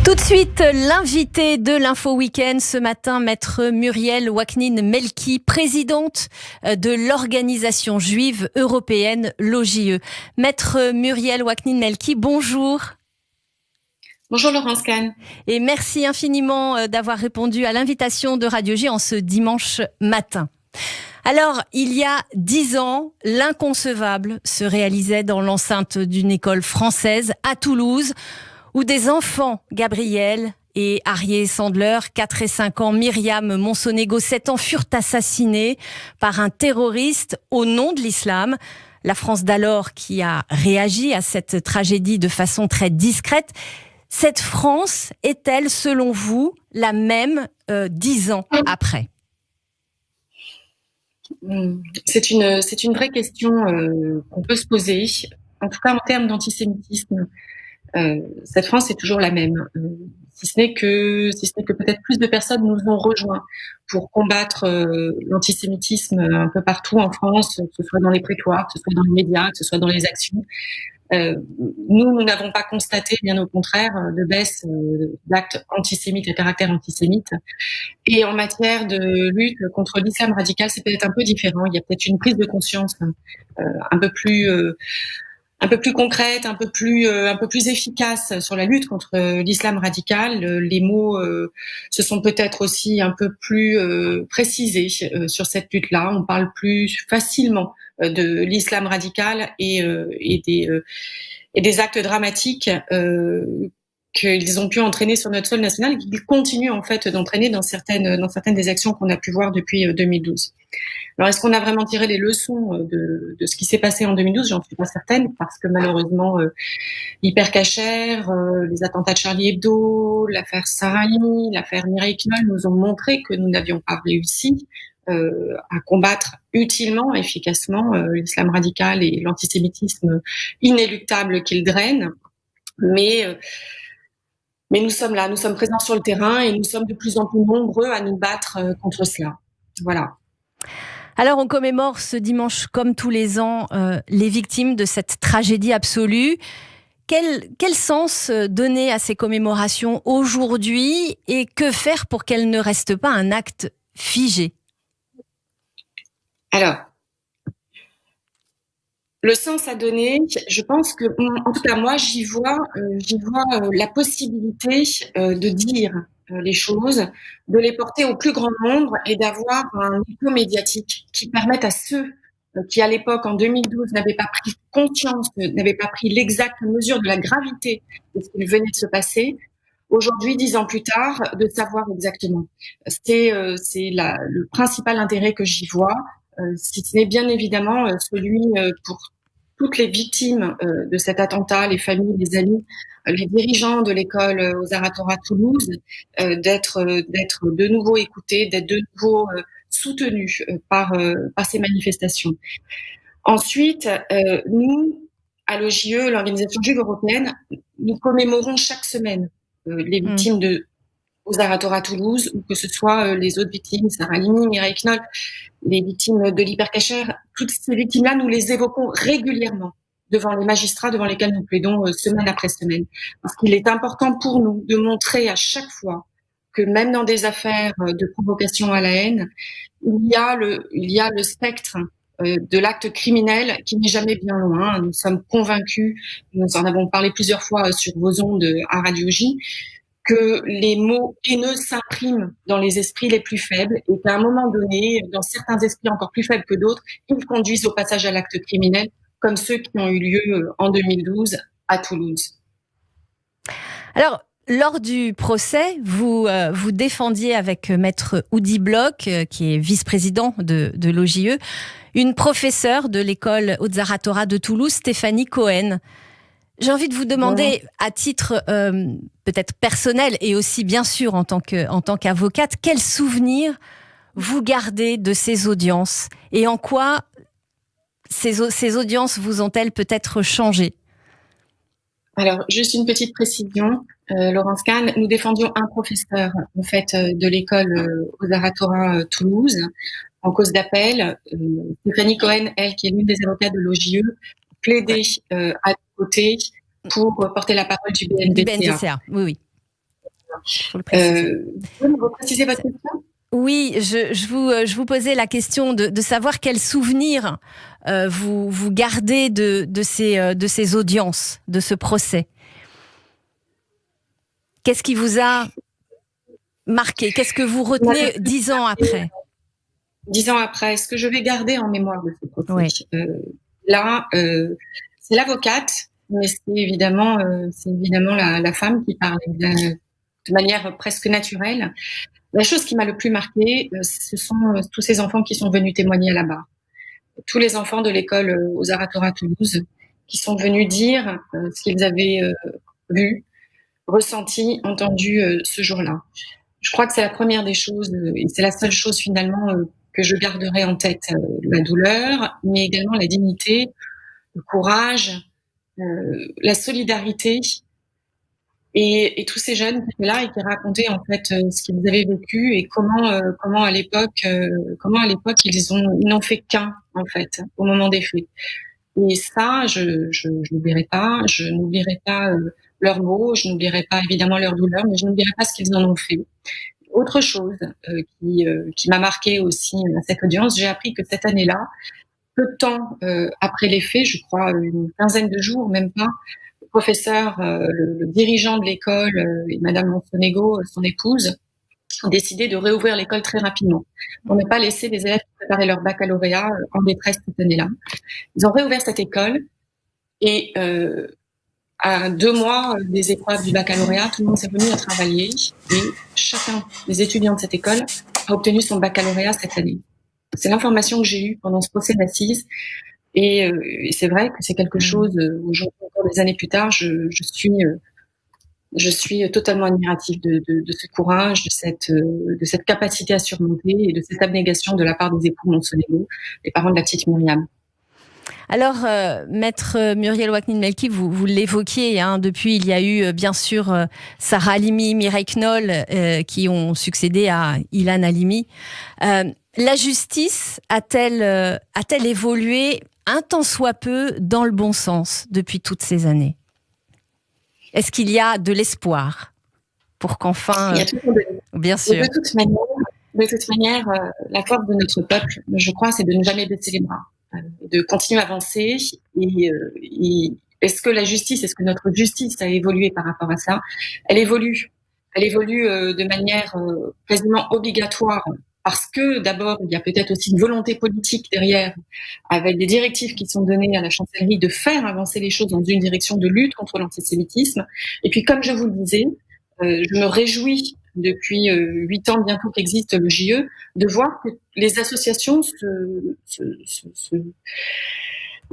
Tout de suite, l'invité de l'Info Week-end ce matin, maître Muriel Waknin-Melki, présidente de l'organisation juive européenne, l'OJE. Maître Muriel Waknin-Melki, bonjour. Bonjour Laurence Kahn. Et merci infiniment d'avoir répondu à l'invitation de Radio J en ce dimanche matin. Alors, il y a 10 ans, l'inconcevable se réalisait dans l'enceinte d'une école française à Toulouse, où des enfants, Gabriel et Arié Sandler, 4 et 5 ans, Myriam Monsonego, 7 ans, furent assassinés par un terroriste au nom de l'islam. La France d'alors qui a réagi à cette tragédie de façon très discrète. Cette France est-elle, selon vous, la même 10 ans après ? C'est une vraie question qu'on peut se poser. En tout cas, en termes d'antisémitisme, cette France est toujours la même. Si ce n'est que peut-être plus de personnes nous ont rejoints pour combattre l'antisémitisme un peu partout en France, que ce soit dans les prétoires, que ce soit dans les médias, que ce soit dans les actions. Nous n'avons pas constaté, bien au contraire, de baisse d'actes antisémites à caractère antisémite. Et en matière de lutte contre l'islam radical, c'est peut-être un peu différent. Il y a peut-être une prise de conscience un peu plus concrète, un peu plus efficace sur la lutte contre l'islam radical. Les mots se sont peut-être aussi un peu plus précisés sur cette lutte-là. On parle plus facilement de l'islam radical et des actes dramatiques qu'ils ont pu entraîner sur notre sol national et qu'ils continuent en fait d'entraîner dans certaines des actions qu'on a pu voir depuis 2012. Alors, est-ce qu'on a vraiment tiré les leçons de ce qui s'est passé en 2012 ? J'en suis pas certaine, parce que malheureusement, l'hypercacher, les attentats de Charlie Hebdo, l'affaire Sarah Halimi, l'affaire Mireille Knoll nous ont montré que nous n'avions pas réussi à combattre utilement, efficacement l'islam radical et l'antisémitisme inéluctable qu'il draine. Mais nous sommes là, nous sommes présents sur le terrain et nous sommes de plus en plus nombreux à nous battre contre cela. Voilà. Alors, on commémore ce dimanche, comme tous les ans, les victimes de cette tragédie absolue. Quel sens donner à ces commémorations aujourd'hui et que faire pour qu'elles ne restent pas un acte figé ? Alors, le sens à donner, je pense que, en tout cas, moi, j'y vois la possibilité de dire les choses, de les porter au plus grand nombre et d'avoir un écho médiatique qui permette à ceux qui, à l'époque, en 2012, n'avaient pas pris conscience, n'avaient pas pris l'exacte mesure de la gravité de ce qui venait de se passer, aujourd'hui, 10 ans plus tard, de savoir exactement. C'est le principal intérêt que j'y vois. Si ce n'est bien évidemment celui pour toutes les victimes de cet attentat, les familles, les amis, les dirigeants de l'école Ozar Hatorah Toulouse, d'être de nouveau écoutés, d'être de nouveau soutenus par ces manifestations. Ensuite, nous, à l'OJE, l'Organisation juive européenne, nous commémorons chaque semaine les victimes de Ozar Hatorah Toulouse, ou que ce soit les autres victimes, Sarah Halimi, Mireille Knoll, les victimes de l'hypercacher. Toutes ces victimes-là, nous les évoquons régulièrement devant les magistrats, devant lesquels nous plaidons semaine après semaine. Parce qu'il est important pour nous de montrer à chaque fois que même dans des affaires de provocation à la haine, il y a le spectre de l'acte criminel qui n'est jamais bien loin. Nous sommes convaincus, nous en avons parlé plusieurs fois sur vos ondes à Radio J, que les mots haineux s'impriment dans les esprits les plus faibles et qu'à un moment donné, dans certains esprits encore plus faibles que d'autres, ils conduisent au passage à l'acte criminel, comme ceux qui ont eu lieu en 2012 à Toulouse. Alors, lors du procès, vous défendiez avec maître Oudi Bloch, qui est vice-président de l'OJE, une professeure de l'école Ozar Hatorah de Toulouse, Stéphanie Cohen. J'ai envie de vous demander, à titre peut-être personnel et aussi bien sûr en tant qu'avocate, quel souvenir vous gardez de ces audiences et en quoi ces audiences vous ont-elles peut-être changé ? Alors, juste une petite précision, Laurence Kahn, nous défendions un professeur en fait de l'école Ozar Hatorah Toulouse en cause d'appel. Stéphanie Cohen, elle, qui est l'une des avocates de l'OJE, plaidait à côté pour porter la parole du BNDCA. Oui. Faut le préciser. Vous pouvez me repréciser votre question? Oui, je vous posais la question de savoir quels souvenirs vous gardez de ces audiences, de ce procès. Qu'est-ce qui vous a marqué? Qu'est-ce que vous retenez 10 ans après? 10 ans après, ce que je vais garder en mémoire de ce procès, Oui. C'est l'avocate, mais c'est évidemment la femme qui parle de manière presque naturelle. La chose qui m'a le plus marquée, ce sont tous ces enfants qui sont venus témoigner à la barre. Tous les enfants de l'école aux Arts à Torah Toulouse qui sont venus dire ce qu'ils avaient vu, ressenti, entendu ce jour-là. Je crois que c'est la première des choses, et c'est la seule chose finalement que je garderai en tête, la douleur, mais également la dignité, le courage, la solidarité, et tous ces jeunes qui étaient là et qui racontaient en fait ce qu'ils avaient vécu et comment à l'époque ils n'ont fait qu'un en fait au moment des faits. Et ça, je n'oublierai pas. Je n'oublierai pas leurs mots, je n'oublierai pas évidemment leur douleur, mais je n'oublierai pas ce qu'ils en ont fait. Autre chose qui m'a marquée aussi à cette audience, j'ai appris que cette année-là, peu de temps après les faits, je crois une quinzaine de jours, même pas, le professeur, le dirigeant de l'école et Madame Monsonego, son épouse, ont décidé de réouvrir l'école très rapidement. On n'a pas laissé les élèves préparer leur baccalauréat en détresse cette année-là. Ils ont réouvert cette école et à 2 mois des épreuves du baccalauréat, tout le monde s'est venu à travailler et chacun des étudiants de cette école a obtenu son baccalauréat cette année. C'est l'information que j'ai eue pendant ce procès d'assises et c'est vrai que c'est quelque chose, aujourd'hui encore des années plus tard, je suis totalement admirative de ce courage, de cette capacité à surmonter et de cette abnégation de la part des époux Monsonego, les parents de la petite Myriam. Alors, maître Muriel Ouaknine-Melki, vous l'évoquiez, hein, depuis il y a eu bien sûr Sarah Halimi, Mireille Knoll qui ont succédé à Ilan Halimi. La justice a-t-elle évolué un tant soit peu dans le bon sens depuis toutes ces années? Est-ce qu'il y a de l'espoir pour qu'enfin... Il y a toujours de l'espoir. Bien sûr. De toute manière, la force de notre peuple, je crois, c'est de ne jamais baisser les bras, de continuer à avancer. Et est-ce que notre justice a évolué par rapport à ça? Elle évolue. Elle évolue de manière quasiment obligatoire. Parce que d'abord, il y a peut-être aussi une volonté politique derrière, avec des directives qui sont données à la chancellerie de faire avancer les choses dans une direction de lutte contre l'antisémitisme. Et puis, comme je vous le disais, je me réjouis depuis 8 ans bientôt qu'existe le JE, de voir que les associations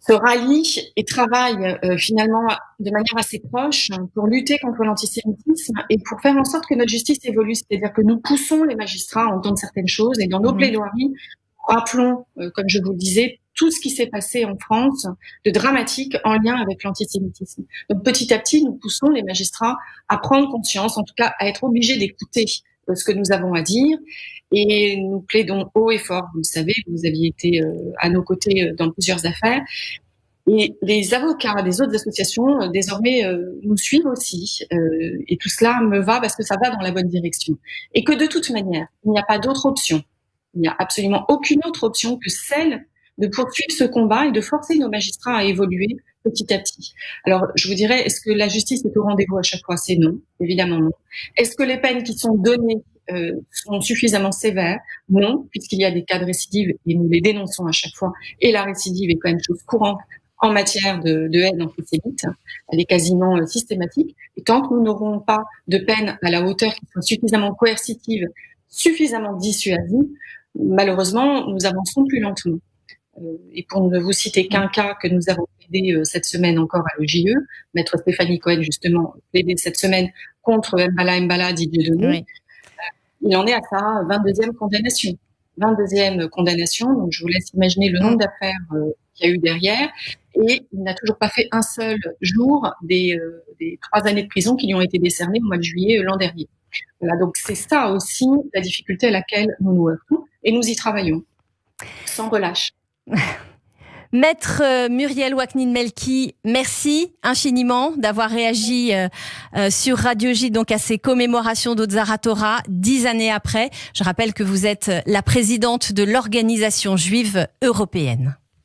se rallient et travaillent finalement de manière assez proche pour lutter contre l'antisémitisme et pour faire en sorte que notre justice évolue. C'est-à-dire que nous poussons les magistrats à entendre certaines choses et dans nos plaidoiries, rappelons, comme je vous le disais, tout ce qui s'est passé en France de dramatique en lien avec l'antisémitisme. Donc petit à petit, nous poussons les magistrats à prendre conscience, en tout cas à être obligés d'écouter ce que nous avons à dire. Et nous plaidons haut et fort. Vous le savez, vous aviez été à nos côtés dans plusieurs affaires. Et les avocats des autres associations, désormais, nous suivent aussi. Et tout cela me va parce que ça va dans la bonne direction. Et que de toute manière, il n'y a pas d'autre option. Il n'y a absolument aucune autre option que celle de poursuivre ce combat et de forcer nos magistrats à évoluer petit à petit. Alors, je vous dirais, est-ce que la justice est au rendez-vous à chaque fois? C'est non, évidemment non. Est-ce que les peines qui sont données sont suffisamment sévères? Non, puisqu'il y a des cas de récidive et nous les dénonçons à chaque fois. Et la récidive est quand même chose courante en matière de haine antisémite. Elle est quasiment systématique. Et tant que nous n'aurons pas de peine à la hauteur qui soit suffisamment coercitive, suffisamment dissuasive, malheureusement, nous avancerons plus lentement. Et pour ne vous citer qu'un cas que nous avons plaidé cette semaine encore à l'OJE, maître Stéphanie Cohen, justement, plaidé cette semaine contre Mbala Didier Denis, oui. Il en est à sa 22e condamnation. 22e condamnation, donc je vous laisse imaginer le nombre d'affaires qu'il y a eu derrière. Et il n'a toujours pas fait un seul jour des 3 années de prison qui lui ont été décernées au mois de juillet l'an dernier. Voilà, donc c'est ça aussi la difficulté à laquelle nous nous heurtons, et nous y travaillons, sans relâche. Maître Muriel Waknin-Melki, merci infiniment d'avoir réagi sur Radio J, donc à ces commémorations d'Otzara Torah, 10 années après. Je rappelle que vous êtes la présidente de l'Organisation juive européenne.